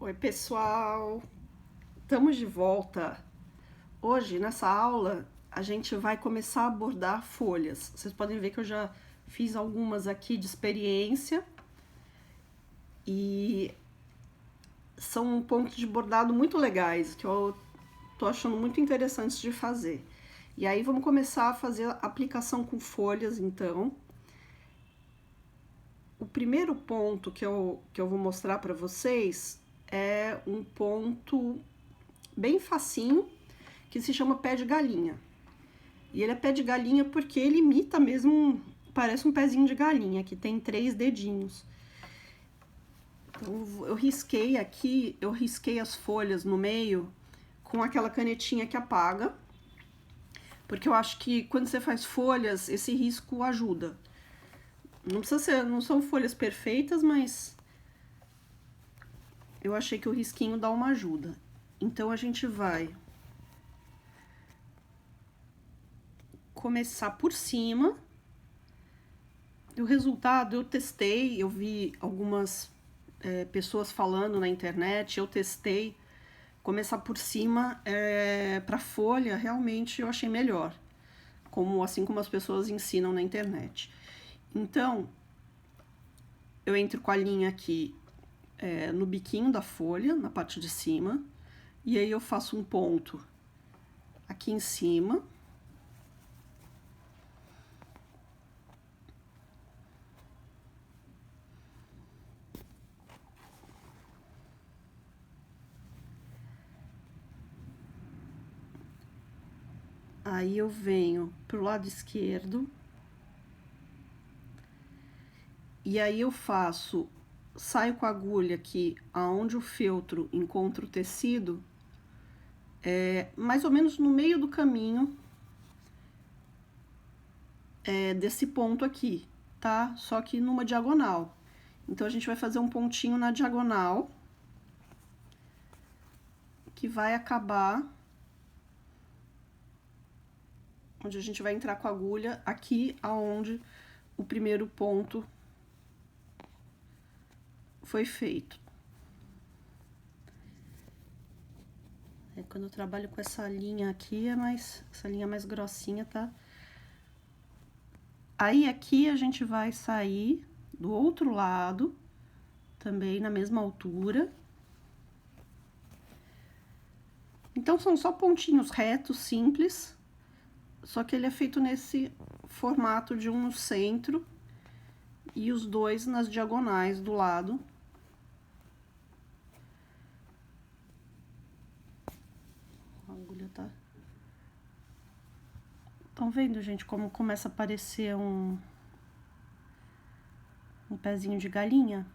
Oi, pessoal! Estamos de volta. Hoje, nessa aula, a gente vai começar a abordar folhas. Vocês podem ver que eu já fiz algumas aqui de experiência e são pontos de bordado muito legais que eu tô achando muito interessantes de fazer. E aí vamos começar a fazer a aplicação com folhas, então. O primeiro ponto que eu vou mostrar para vocês é um ponto bem facinho, que se chama pé de galinha. E ele é pé de galinha porque ele imita mesmo, parece um pezinho de galinha, que tem 3 dedinhos. Então eu risquei aqui, eu risquei as folhas no meio com aquela canetinha que apaga, porque eu acho que quando você faz folhas, esse risco ajuda. Não precisa ser, não são folhas perfeitas, mas eu achei que o risquinho dá uma ajuda. Então a gente vai começar por cima. O resultado eu testei, eu vi algumas pessoas falando na internet, eu testei. Começar por cima para folha, realmente eu achei melhor, assim como as pessoas ensinam na internet. Então, eu entro com a linha aqui no biquinho da folha, na parte de cima, e aí eu faço um ponto aqui em cima. Aí eu venho pro lado esquerdo. E aí eu saio com a agulha aqui, aonde o feltro encontra o tecido, mais ou menos no meio do caminho desse ponto aqui, tá? Só que numa diagonal. Então, a gente vai fazer um pontinho na diagonal, que vai acabar onde a gente vai entrar com a agulha, aqui aonde o primeiro ponto foi feito. Quando eu trabalho com essa linha aqui, essa linha mais grossinha, tá? Aí, aqui a gente vai sair do outro lado, também na mesma altura. Então, são só pontinhos retos, simples, só que ele é feito nesse formato de um no centro e os dois nas diagonais do lado. A agulha tá... Estão vendo, gente, como começa a aparecer um pezinho de galinha?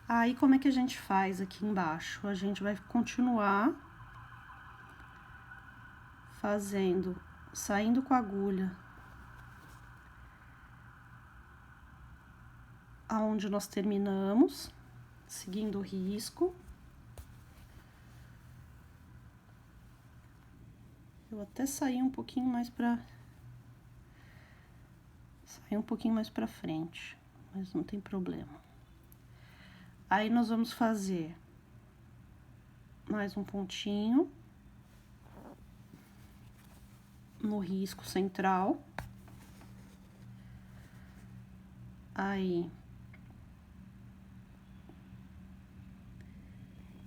Aí, como é que a gente faz aqui embaixo? A gente vai continuar fazendo, saindo com a agulha aonde nós terminamos, seguindo o risco. Eu até saí um pouquinho mais pra frente, mas não tem problema. Aí, nós vamos fazer mais um pontinho no risco central. Aí,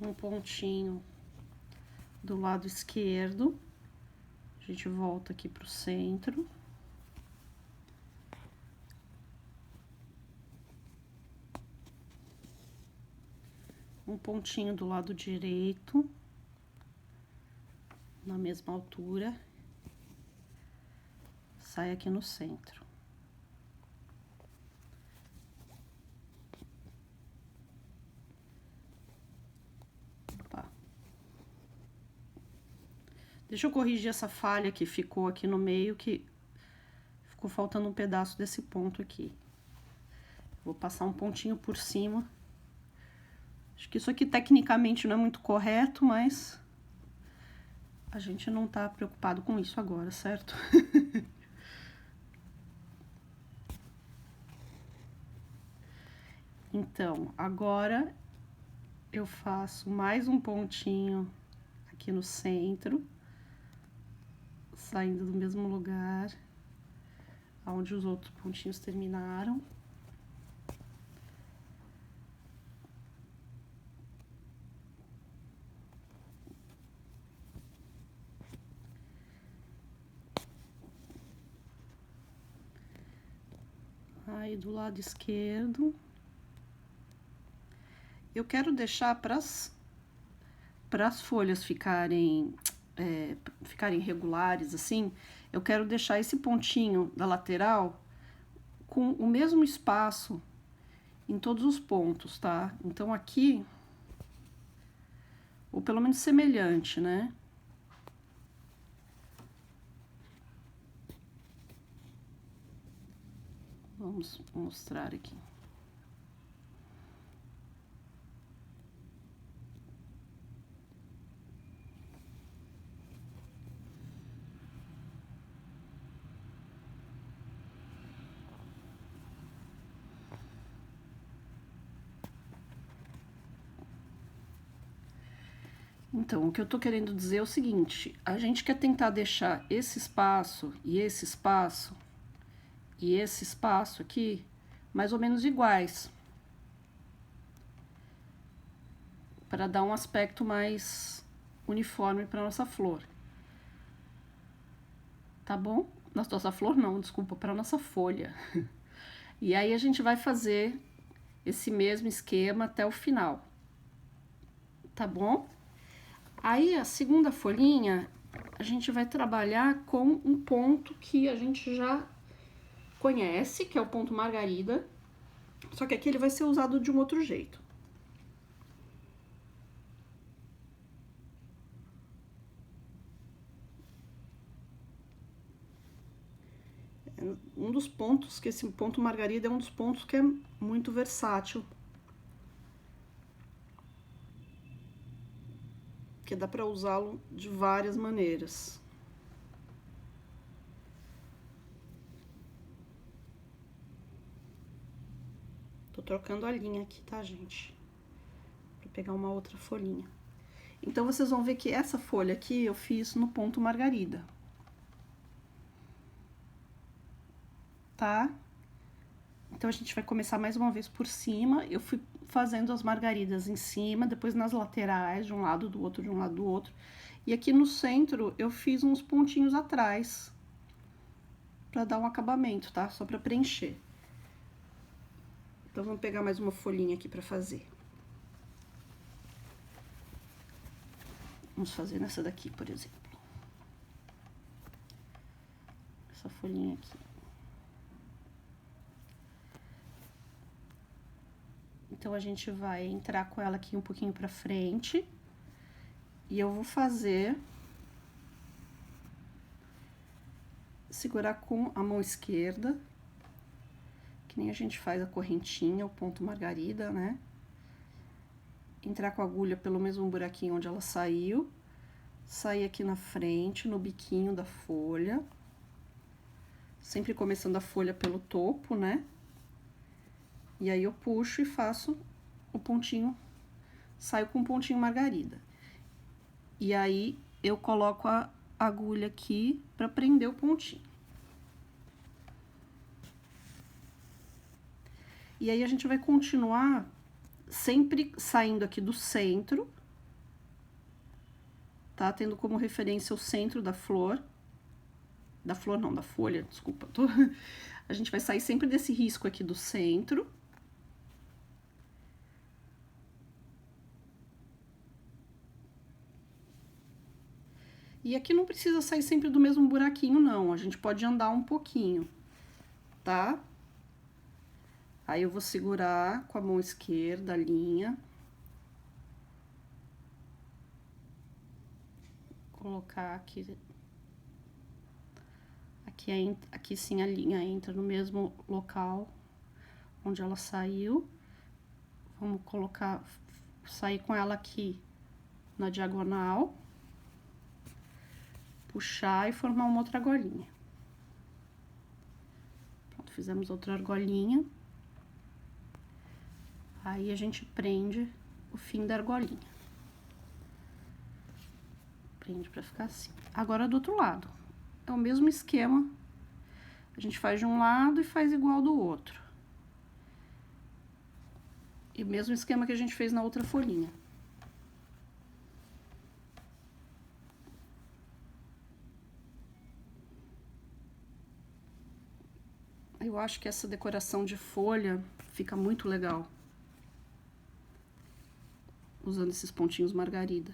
um pontinho do lado esquerdo. A gente volta aqui pro centro. Um pontinho do lado direito, na mesma altura, sai aqui no centro. Opa. Deixa eu corrigir essa falha que ficou aqui no meio, que ficou faltando um pedaço desse ponto aqui. Vou passar um pontinho por cima. Acho que isso aqui tecnicamente não é muito correto, mas a gente não tá preocupado com isso agora, certo? Então, agora eu faço mais um pontinho aqui no centro, saindo do mesmo lugar onde os outros pontinhos terminaram. Aí do lado esquerdo, eu quero deixar para as folhas ficarem regulares assim, eu quero deixar esse pontinho da lateral com o mesmo espaço em todos os pontos, tá? Então aqui, ou pelo menos semelhante, né? Vamos mostrar aqui. Então, o que eu tô querendo dizer é o seguinte, a gente quer tentar deixar esse espaço e esse espaço e esse espaço aqui mais ou menos iguais, para dar um aspecto mais uniforme para nossa flor. Tá bom? Nossa flor não, desculpa, para nossa folha. E aí a gente vai fazer esse mesmo esquema até o final. Tá bom? Aí a segunda folhinha, a gente vai trabalhar com um ponto que a gente já conhece, que é o ponto margarida, só que aqui ele vai ser usado de um outro jeito. Um dos pontos, que esse ponto margarida é um dos pontos que é muito versátil, que dá para usá-lo de várias maneiras. Tô trocando a linha aqui, tá, gente? Pra pegar uma outra folhinha. Então, vocês vão ver que essa folha aqui eu fiz no ponto margarida. Tá? Então, a gente vai começar mais uma vez por cima. Eu fui fazendo as margaridas em cima, depois nas laterais, de um lado, do outro, de um lado, do outro. E aqui no centro, eu fiz uns pontinhos atrás, pra dar um acabamento, tá? Só pra preencher. Então, vamos pegar mais uma folhinha aqui pra fazer. Vamos fazer nessa daqui, por exemplo. Essa folhinha aqui. Então, a gente vai entrar com ela aqui um pouquinho pra frente. E eu vou fazer... segurar com a mão esquerda, que nem a gente faz a correntinha, o ponto margarida, né? Entrar com a agulha pelo mesmo buraquinho onde ela saiu, sair aqui na frente, no biquinho da folha, sempre começando a folha pelo topo, né? E aí eu puxo e faço o pontinho, saio com o pontinho margarida. E aí eu coloco a agulha aqui pra prender o pontinho. E aí a gente vai continuar sempre saindo aqui do centro, tá? Tendo como referência o centro da flor. Da flor não, da folha, desculpa. A gente vai sair sempre desse risco aqui do centro. E aqui não precisa sair sempre do mesmo buraquinho, não. A gente pode andar um pouquinho, tá? Aí eu vou segurar com a mão esquerda a linha. Colocar aqui. Aqui sim a linha entra no mesmo local onde ela saiu. Vamos colocar, sair com ela aqui na diagonal. Puxar e formar uma outra argolinha. Pronto, fizemos outra argolinha. Aí a gente prende o fim da argolinha. Prende pra ficar assim. Agora do outro lado. É o mesmo esquema. A gente faz de um lado e faz igual do outro. E o mesmo esquema que a gente fez na outra folhinha. Eu acho que essa decoração de folha fica muito legal. Usando esses pontinhos margarida.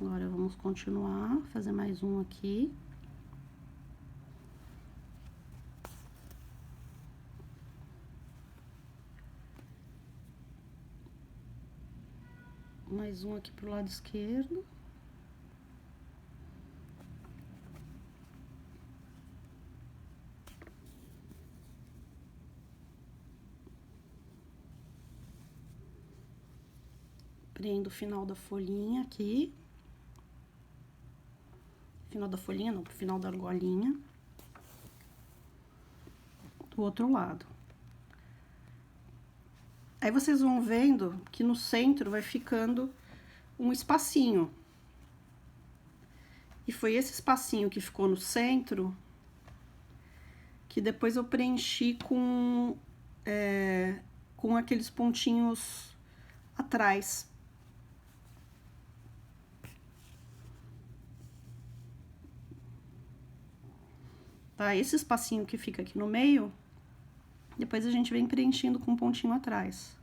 Agora vamos continuar, fazer mais um aqui. Mais um aqui pro lado esquerdo. Prendo o final da folhinha aqui. Final da folhinha, não, pro final da argolinha. Do outro lado. Aí vocês vão vendo que no centro vai ficando um espacinho. E foi esse espacinho que ficou no centro que depois eu preenchi com aqueles pontinhos atrás. Tá? Esse espacinho que fica aqui no meio, depois a gente vem preenchendo com um pontinho atrás.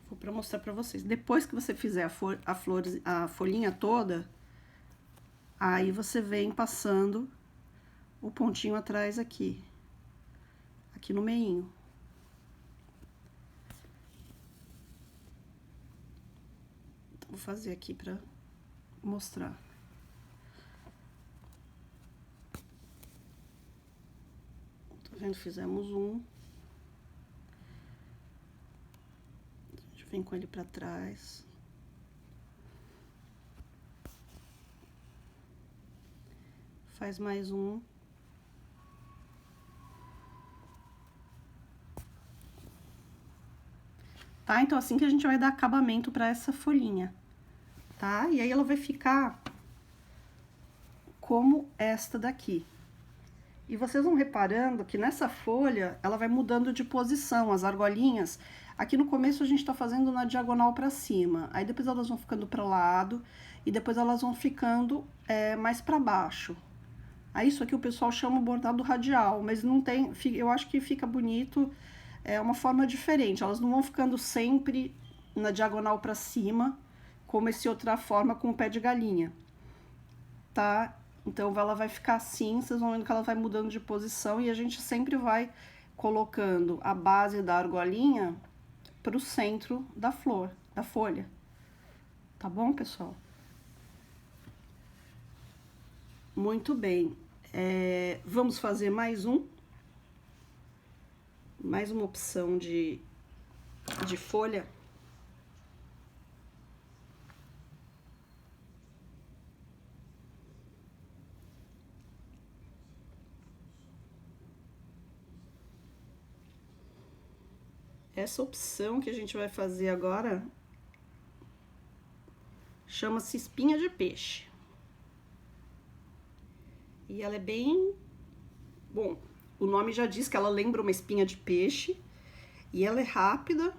Vou pra mostrar pra vocês. Depois que você fizer a folhinha toda, aí você vem passando o pontinho atrás aqui. Aqui no meinho. Então, vou fazer aqui pra mostrar. Tá vendo? Fizemos um. A gente vem com ele pra trás. Faz mais um. Tá? Então, assim que a gente vai dar acabamento pra essa folhinha. Tá? E aí ela vai ficar como esta daqui. E vocês vão reparando que nessa folha, ela vai mudando de posição, as argolinhas. Aqui no começo a gente tá fazendo na diagonal pra cima, aí depois elas vão ficando pro lado, e depois elas vão ficando mais pra baixo. Aí isso aqui o pessoal chama bordado radial, mas não tem, eu acho que fica bonito, é uma forma diferente. Elas não vão ficando sempre na diagonal pra cima, como esse outra forma com o pé de galinha, tá? Então, ela vai ficar assim, vocês vão vendo que ela vai mudando de posição e a gente sempre vai colocando a base da argolinha pro centro da flor, da folha. Tá bom, pessoal? Muito bem. Vamos fazer mais um. Mais uma opção de folha. Essa opção que a gente vai fazer agora chama-se espinha de peixe. E ela é bem... Bom, o nome já diz que ela lembra uma espinha de peixe. E ela é rápida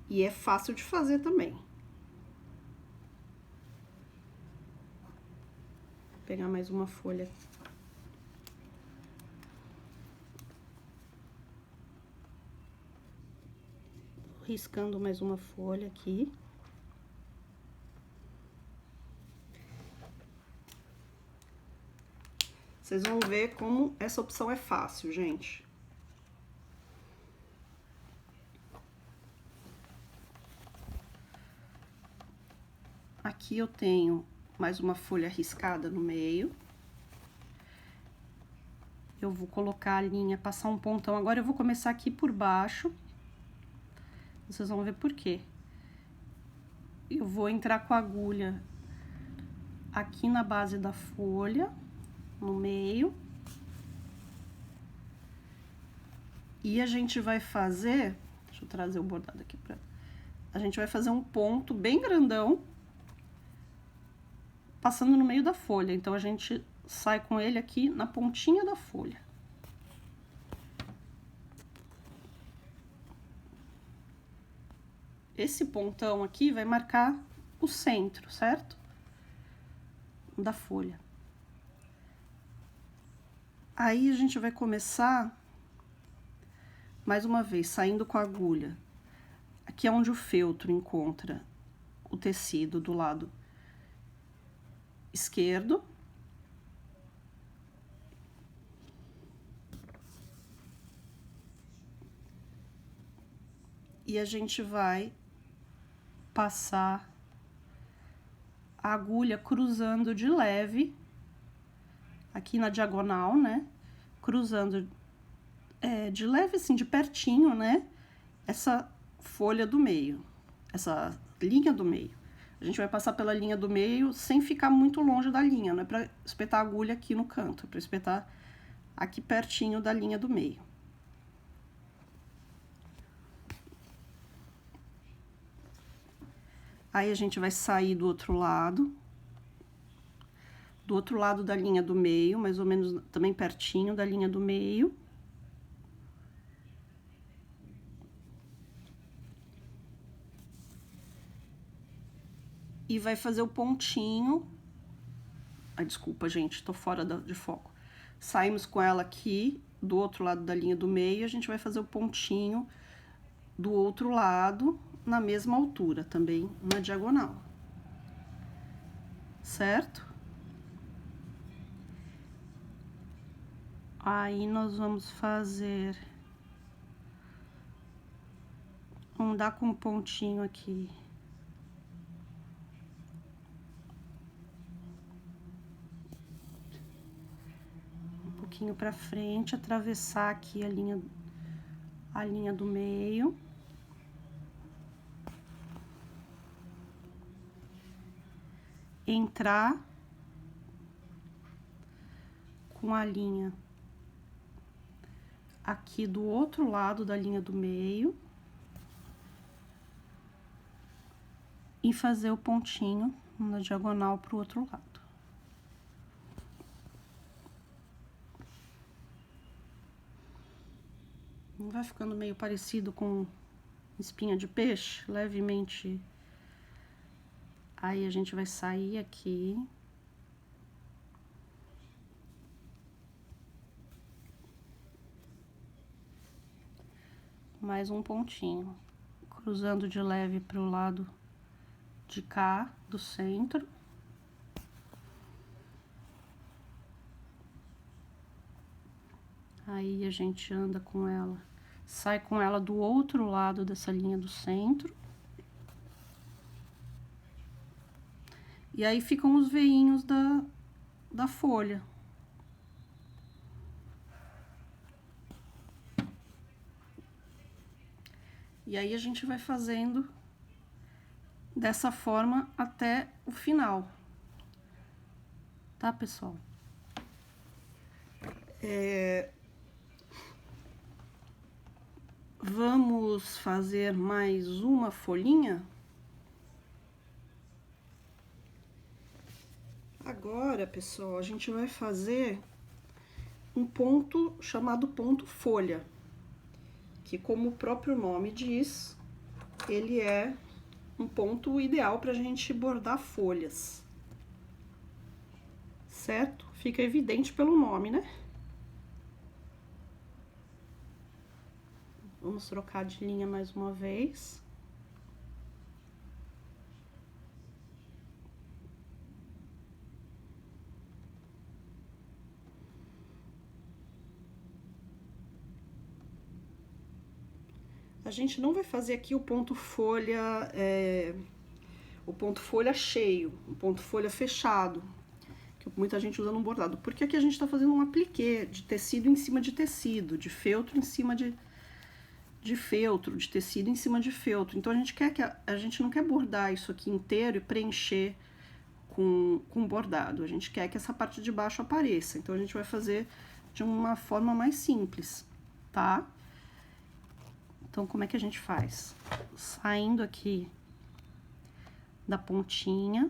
e é fácil de fazer também. Vou pegar mais uma folha. Riscando mais uma folha aqui. Vocês vão ver como essa opção é fácil, gente. Aqui eu tenho mais uma folha riscada no meio. Eu vou colocar a linha, passar um pontão. Agora eu vou começar aqui por baixo. Vocês vão ver por quê. Eu vou entrar com a agulha aqui na base da folha, no meio. E a gente vai fazer, deixa eu trazer o bordado aqui pra... A gente vai fazer um ponto bem grandão, passando no meio da folha. Então, a gente sai com ele aqui na pontinha da folha. Esse pontão aqui vai marcar o centro, certo? Da folha. Aí, a gente vai começar, mais uma vez, saindo com a agulha. Aqui é onde o feltro encontra o tecido do lado esquerdo. E a gente vai passar a agulha cruzando de leve, aqui na diagonal, né? Cruzando de leve, assim, de pertinho, né? Essa folha do meio, essa linha do meio. A gente vai passar pela linha do meio sem ficar muito longe da linha, não é pra espetar a agulha aqui no canto, é pra espetar aqui pertinho da linha do meio. Aí, a gente vai sair do outro lado da linha do meio, mais ou menos também pertinho da linha do meio. E vai fazer o pontinho. Ai, desculpa, gente, tô fora de foco. Saímos com ela aqui, do outro lado da linha do meio, a gente vai fazer o pontinho do outro lado, na mesma altura, também na diagonal. Certo? Aí, nós vamos fazer... Vamos dar com um pontinho aqui. Um pouquinho pra frente, atravessar aqui a linha do meio. Entrar com a linha aqui do outro lado da linha do meio. E fazer o pontinho na diagonal pro outro lado. Vai ficando meio parecido com espinha de peixe, levemente. Aí, a gente vai sair aqui. Mais um pontinho. Cruzando de leve pro lado de cá, do centro. Aí, a gente anda com ela, sai com ela do outro lado dessa linha do centro. E aí, ficam os veinhos da folha. E aí, a gente vai fazendo dessa forma até o final. Tá, pessoal? Vamos fazer mais uma folhinha? Agora, pessoal, a gente vai fazer um ponto chamado ponto folha, que, como o próprio nome diz, ele é um ponto ideal pra gente bordar folhas. Certo? Fica evidente pelo nome, né? Vamos trocar de linha mais uma vez. A gente não vai fazer aqui o ponto folha, cheio, o ponto folha fechado, que muita gente usa no bordado, porque aqui a gente tá fazendo um appliqué de tecido em cima de tecido, de feltro em cima de feltro, de tecido em cima de feltro. Então, a gente não quer bordar isso aqui inteiro e preencher com bordado. A gente quer que essa parte de baixo apareça, então a gente vai fazer de uma forma mais simples, tá? Então, como é que a gente faz? Saindo aqui da pontinha,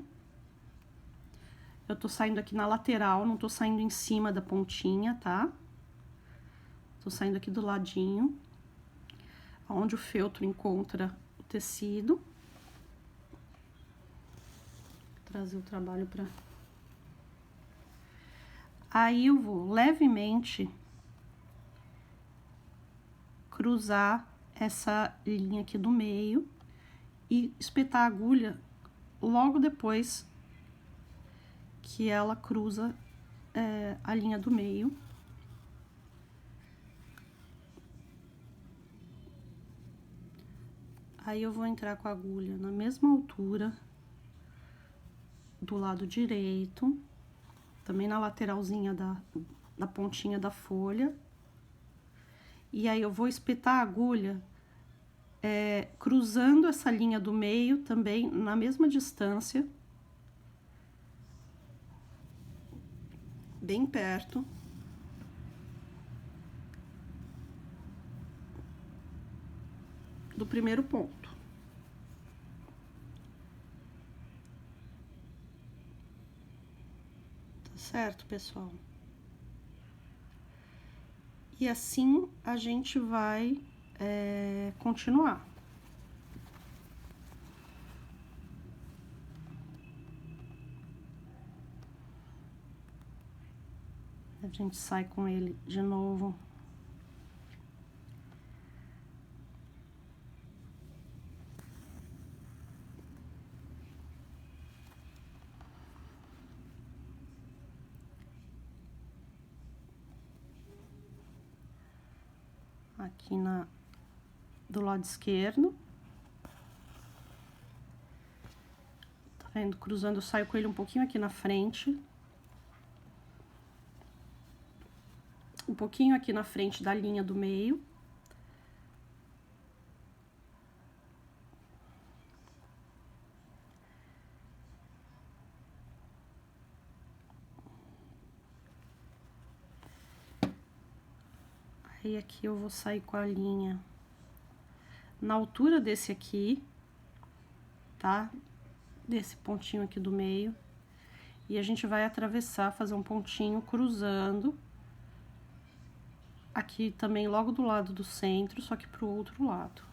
eu tô saindo aqui na lateral, não tô saindo em cima da pontinha, tá? Tô saindo aqui do ladinho, onde o feltro encontra o tecido. Vou trazer o trabalho pra... Aí eu vou levemente cruzar essa linha aqui do meio e espetar a agulha logo depois que ela cruza a linha do meio. Aí eu vou entrar com a agulha na mesma altura do lado direito, também na lateralzinha da pontinha da folha. E aí eu vou espetar a agulha cruzando essa linha do meio também na mesma distância, bem perto. Do primeiro ponto. Tá certo, pessoal? E assim a gente vai continuar. A gente sai com ele de novo. Aqui do lado esquerdo. Tá vendo? Cruzando, eu saio com ele um pouquinho aqui na frente. Um pouquinho aqui na frente da linha do meio. Aí aqui eu vou sair com a linha na altura desse aqui, tá? Desse pontinho aqui do meio. E a gente vai atravessar, fazer um pontinho cruzando. Aqui também logo do lado do centro, só que pro outro lado.